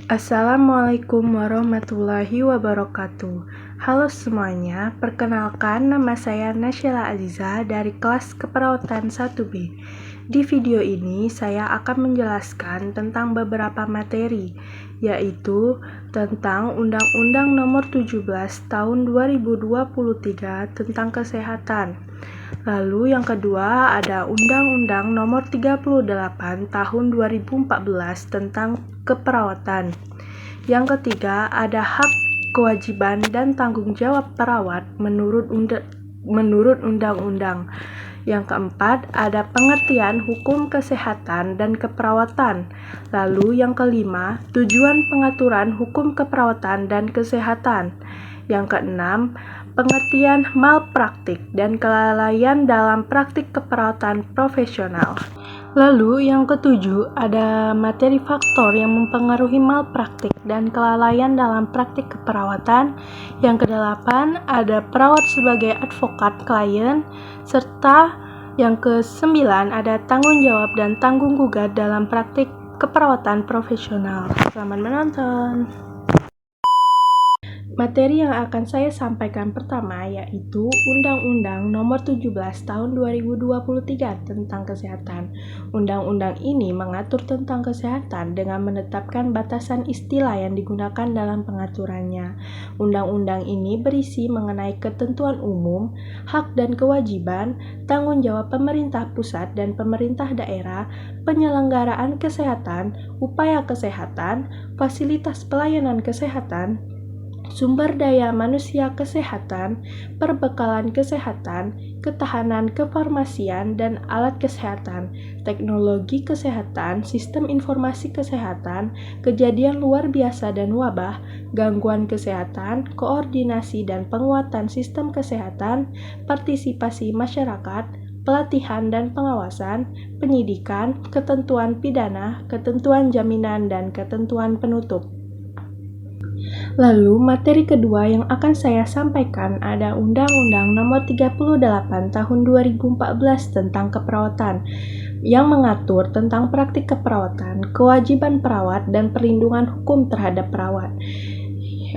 Assalamualaikum warahmatullahi wabarakatuh. Halo semuanya, perkenalkan nama saya Nasyila Aziza dari kelas keperawatan 1B. Di video ini saya akan menjelaskan tentang beberapa materi, yaitu tentang Undang-Undang Nomor 17 Tahun 2023 tentang Kesehatan. Lalu yang kedua ada Undang-Undang Nomor 38 Tahun 2014 tentang Keperawatan. Yang ketiga ada hak, kewajiban, dan tanggung jawab perawat menurut undang-undang. Yang keempat ada pengertian hukum kesehatan dan keperawatan. Lalu yang kelima, tujuan pengaturan hukum keperawatan dan kesehatan. Yang keenam, pengertian malpraktik dan kelalaian dalam praktik keperawatan profesional. Lalu yang ketujuh, ada materi faktor yang mempengaruhi malpraktik dan kelalaian dalam praktik keperawatan. Yang kedelapan, ada perawat sebagai advokat klien, serta yang kesembilan, ada tanggung jawab dan tanggung gugat dalam praktik keperawatan profesional. Selamat menonton! Materi yang akan saya sampaikan pertama yaitu Undang-Undang Nomor 17 Tahun 2023 tentang Kesehatan. Undang-undang ini mengatur tentang kesehatan dengan menetapkan batasan istilah yang digunakan dalam pengaturannya. Undang-undang ini berisi mengenai ketentuan umum, hak dan kewajiban, tanggung jawab pemerintah pusat dan pemerintah daerah, penyelenggaraan kesehatan, upaya kesehatan, fasilitas pelayanan kesehatan, sumber daya manusia kesehatan, perbekalan kesehatan, ketahanan kefarmasian dan alat kesehatan, teknologi kesehatan, sistem informasi kesehatan, kejadian luar biasa dan wabah, gangguan kesehatan, koordinasi dan penguatan sistem kesehatan, partisipasi masyarakat, pelatihan dan pengawasan, penyidikan, ketentuan pidana, ketentuan jaminan, dan ketentuan penutup. Lalu, materi kedua yang akan saya sampaikan ada Undang-Undang Nomor 38 Tahun 2014 tentang Keperawatan yang mengatur tentang praktik keperawatan, kewajiban perawat, dan perlindungan hukum terhadap perawat.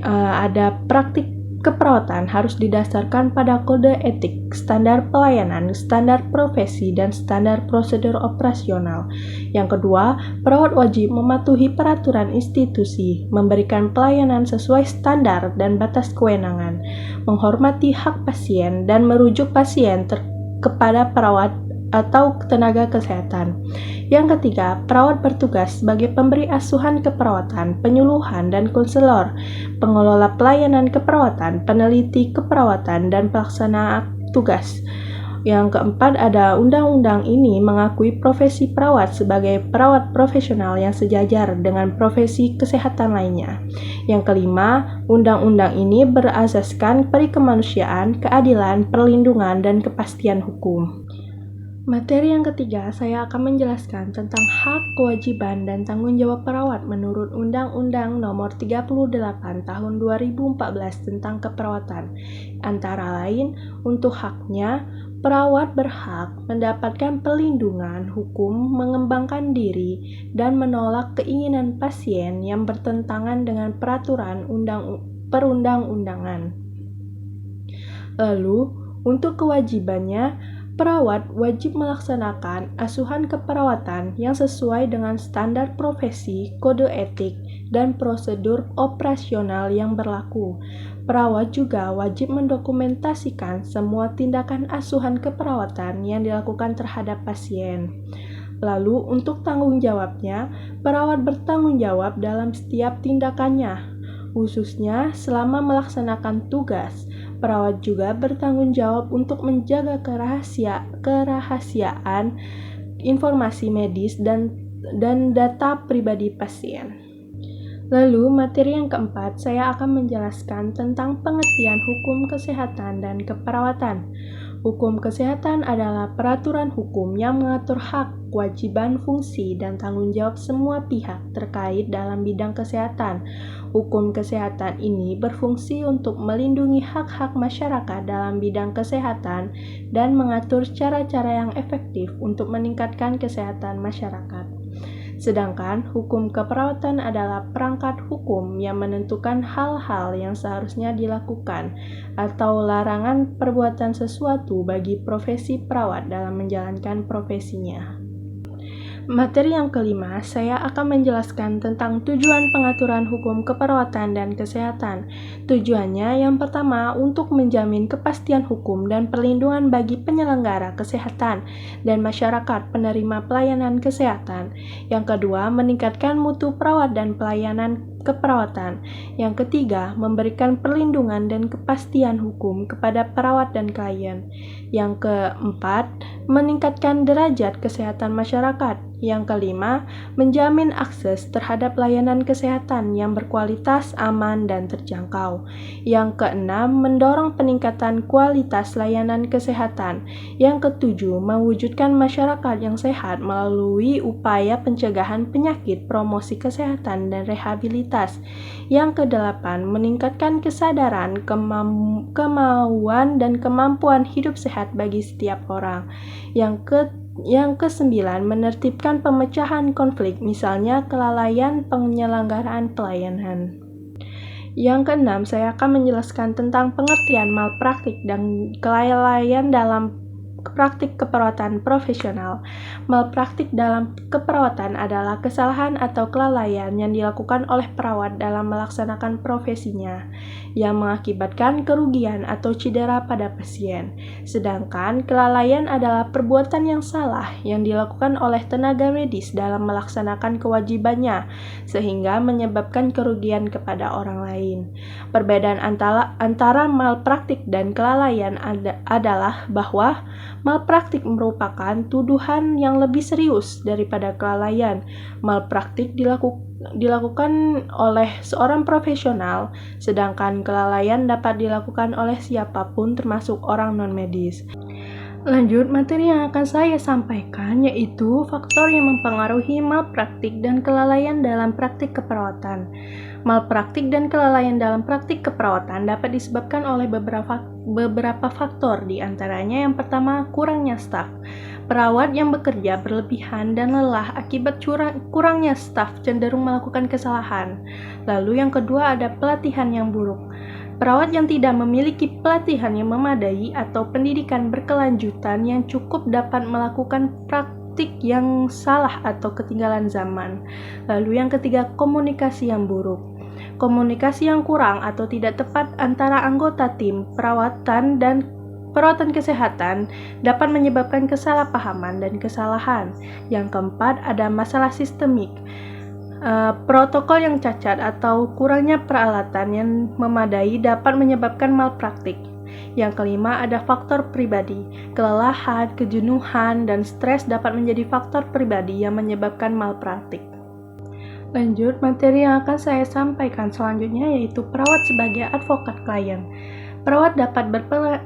Ada praktik keperawatan harus didasarkan pada kode etik, standar pelayanan, standar profesi, dan standar prosedur operasional. Yang kedua, perawat wajib mematuhi peraturan institusi, memberikan pelayanan sesuai standar dan batas kewenangan, menghormati hak pasien, dan merujuk pasien kepada perawat atau tenaga kesehatan. Yang ketiga, perawat bertugas sebagai pemberi asuhan keperawatan, penyuluhan dan konselor, pengelola pelayanan keperawatan, peneliti keperawatan, dan pelaksana tugas. Yang keempat, ada undang-undang ini mengakui profesi perawat sebagai perawat profesional yang sejajar dengan profesi kesehatan lainnya. Yang kelima, undang-undang ini berasaskan peri kemanusiaan, keadilan, perlindungan, dan kepastian hukum. Materi yang ketiga, saya akan menjelaskan tentang hak, kewajiban, dan tanggung jawab perawat menurut Undang-Undang Nomor 38 Tahun 2014 tentang Keperawatan. Antara lain, untuk haknya, perawat berhak mendapatkan perlindungan hukum, mengembangkan diri, dan menolak keinginan pasien yang bertentangan dengan peraturan perundang-undangan. Lalu, untuk kewajibannya, perawat wajib melaksanakan asuhan keperawatan yang sesuai dengan standar profesi, kode etik, dan prosedur operasional yang berlaku. Perawat juga wajib mendokumentasikan semua tindakan asuhan keperawatan yang dilakukan terhadap pasien. Lalu, untuk tanggung jawabnya, perawat bertanggung jawab dalam setiap tindakannya, khususnya selama melaksanakan tugas. Perawat juga bertanggung jawab untuk menjaga kerahasiaan informasi medis dan data pribadi pasien. Lalu, materi yang keempat, saya akan menjelaskan tentang pengertian hukum kesehatan dan keperawatan. Hukum kesehatan adalah peraturan hukum yang mengatur hak, kewajiban, fungsi, dan tanggung jawab semua pihak terkait dalam bidang kesehatan. Hukum kesehatan ini berfungsi untuk melindungi hak-hak masyarakat dalam bidang kesehatan dan mengatur cara-cara yang efektif untuk meningkatkan kesehatan masyarakat. Sedangkan hukum keperawatan adalah perangkat hukum yang menentukan hal-hal yang seharusnya dilakukan atau larangan perbuatan sesuatu bagi profesi perawat dalam menjalankan profesinya. Materi yang kelima, saya akan menjelaskan tentang tujuan pengaturan hukum keperawatan dan kesehatan. Tujuannya yang pertama untuk menjamin kepastian hukum dan perlindungan bagi penyelenggara kesehatan dan masyarakat penerima pelayanan kesehatan. Yang kedua, meningkatkan mutu perawat dan pelayanan keperawatan. Yang ketiga, memberikan perlindungan dan kepastian hukum kepada perawat dan klien. Yang keempat, meningkatkan derajat kesehatan masyarakat. Yang kelima, menjamin akses terhadap layanan kesehatan yang berkualitas, aman, dan terjangkau. Yang keenam, mendorong peningkatan kualitas layanan kesehatan. Yang ketujuh, mewujudkan masyarakat yang sehat melalui upaya pencegahan penyakit, promosi kesehatan, dan rehabilitas. Yang kedelapan, meningkatkan kesadaran, kemauan, dan kemampuan hidup sehat bagi setiap orang. Yang kesembilan, menertibkan pemecahan konflik, misalnya kelalaian penyelenggaraan pelayanan. Yang keenam, saya akan menjelaskan tentang pengertian malpraktik dan kelalaian dalam praktik keperawatan profesional. Malpraktik dalam keperawatan adalah kesalahan atau kelalaian yang dilakukan oleh perawat dalam melaksanakan profesinya, yang mengakibatkan kerugian atau cedera pada pasien. Sedangkan kelalaian adalah perbuatan yang salah yang dilakukan oleh tenaga medis dalam melaksanakan kewajibannya, sehingga menyebabkan kerugian kepada orang lain. Perbedaan antara malpraktik dan kelalaian adalah bahwa malpraktik merupakan tuduhan yang lebih serius daripada kelalaian. Malpraktik dilakukan oleh seorang profesional, sedangkan kelalaian dapat dilakukan oleh siapapun termasuk orang non-medis. Lanjut, materi yang akan saya sampaikan yaitu faktor yang mempengaruhi malpraktik dan kelalaian dalam praktik keperawatan. Malpraktik dan kelalaian dalam praktik keperawatan dapat disebabkan oleh beberapa faktor, di antaranya yang pertama, kurangnya staf. Perawat yang bekerja berlebihan dan lelah akibat kurangnya staf cenderung melakukan kesalahan. Lalu yang kedua ada pelatihan yang buruk. Perawat yang tidak memiliki pelatihan yang memadai atau pendidikan berkelanjutan yang cukup dapat melakukan praktik yang salah atau ketinggalan zaman. Lalu yang ketiga, komunikasi yang buruk. Komunikasi yang kurang atau tidak tepat antara anggota tim perawatan dan perawatan kesehatan dapat menyebabkan kesalahpahaman dan kesalahan. Yang keempat, ada masalah sistemik. Protokol yang cacat atau kurangnya peralatan yang memadai dapat menyebabkan malpraktik. Yang kelima, ada faktor pribadi. Kelelahan, kejenuhan, dan stres dapat menjadi faktor pribadi yang menyebabkan malpraktik. Lanjut, materi yang akan saya sampaikan selanjutnya yaitu perawat sebagai advokat klien. Perawat dapat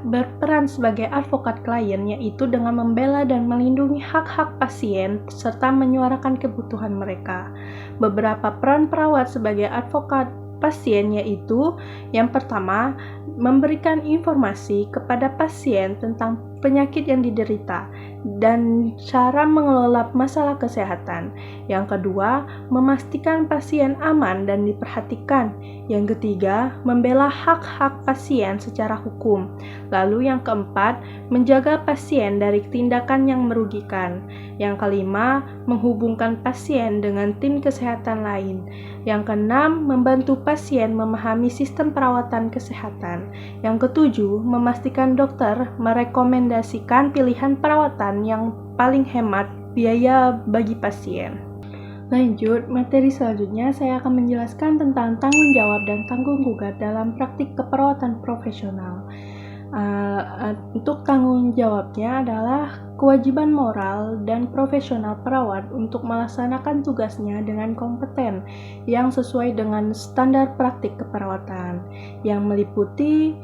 berperan sebagai advokat klien, yaitu dengan membela dan melindungi hak-hak pasien serta menyuarakan kebutuhan mereka. Beberapa peran perawat sebagai advokat pasien yaitu yang pertama, memberikan informasi kepada pasien tentang penyakit yang diderita dan cara mengelola masalah kesehatan. Yang kedua, memastikan pasien aman dan diperhatikan. Yang ketiga, membela hak-hak pasien secara hukum. Lalu yang keempat, menjaga pasien dari tindakan yang merugikan. Yang kelima, menghubungkan pasien dengan tim kesehatan lain. Yang keenam, membantu pasien memahami sistem perawatan kesehatan. Yang ketujuh, memastikan dokter merekomendasikan pilihan perawatan yang paling hemat biaya bagi pasien. Lanjut, materi selanjutnya saya akan menjelaskan tentang tanggung jawab dan tanggung gugat dalam praktik keperawatan profesional. Untuk tanggung jawabnya adalah kewajiban moral dan profesional perawat untuk melaksanakan tugasnya dengan kompeten yang sesuai dengan standar praktik keperawatan yang meliputi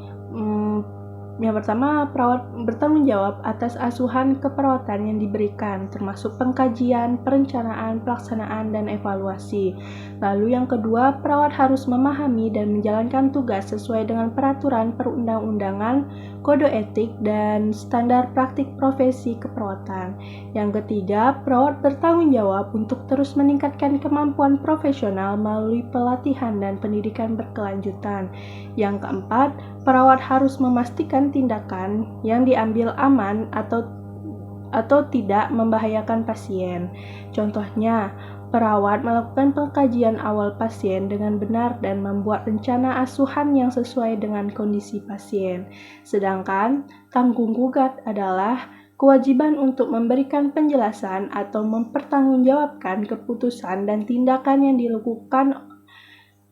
Yang pertama, perawat bertanggung jawab atas asuhan keperawatan yang diberikan, termasuk pengkajian, perencanaan, pelaksanaan, dan evaluasi. Lalu yang kedua, perawat harus memahami dan menjalankan tugas sesuai dengan peraturan perundang-undangan, kode etik, dan standar praktik profesi keperawatan. Yang ketiga, perawat bertanggung jawab untuk terus meningkatkan kemampuan profesional melalui pelatihan dan pendidikan berkelanjutan. Yang keempat, perawat harus memastikan tindakan yang diambil aman atau tidak membahayakan pasien. Contohnya, perawat melakukan pengkajian awal pasien dengan benar dan membuat rencana asuhan yang sesuai dengan kondisi pasien. Sedangkan tanggung gugat adalah kewajiban untuk memberikan penjelasan atau mempertanggungjawabkan keputusan dan tindakan yang dilakukan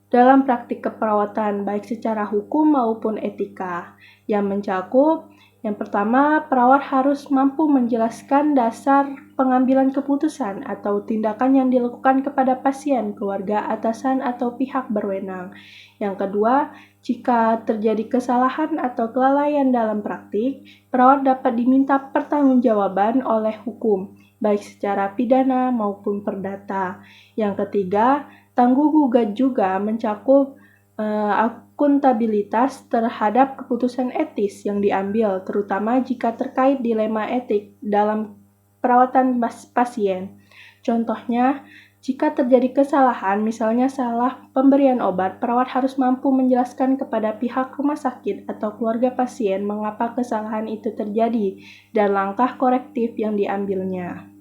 dalam praktik keperawatan baik secara hukum maupun etika, yang mencakup yang pertama, perawat harus mampu menjelaskan dasar pengambilan keputusan atau tindakan yang dilakukan kepada pasien, keluarga, atasan, atau pihak berwenang. Yang kedua, jika terjadi kesalahan atau kelalaian dalam praktik, perawat dapat diminta pertanggungjawaban oleh hukum, baik secara pidana maupun perdata. Yang ketiga, tanggung gugat juga mencakup akuntabilitas terhadap keputusan etis yang diambil, terutama jika terkait dilema etik dalam perawatan pasien. Contohnya, jika terjadi kesalahan, misalnya salah pemberian obat, perawat harus mampu menjelaskan kepada pihak rumah sakit atau keluarga pasien mengapa kesalahan itu terjadi dan langkah korektif yang diambilnya.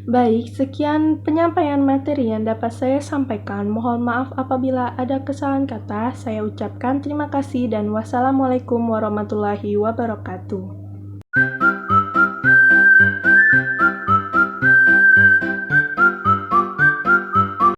Baik, sekian penyampaian materi yang dapat saya sampaikan. Mohon maaf apabila ada kesalahan kata. Saya ucapkan terima kasih dan wassalamualaikum warahmatullahi wabarakatuh.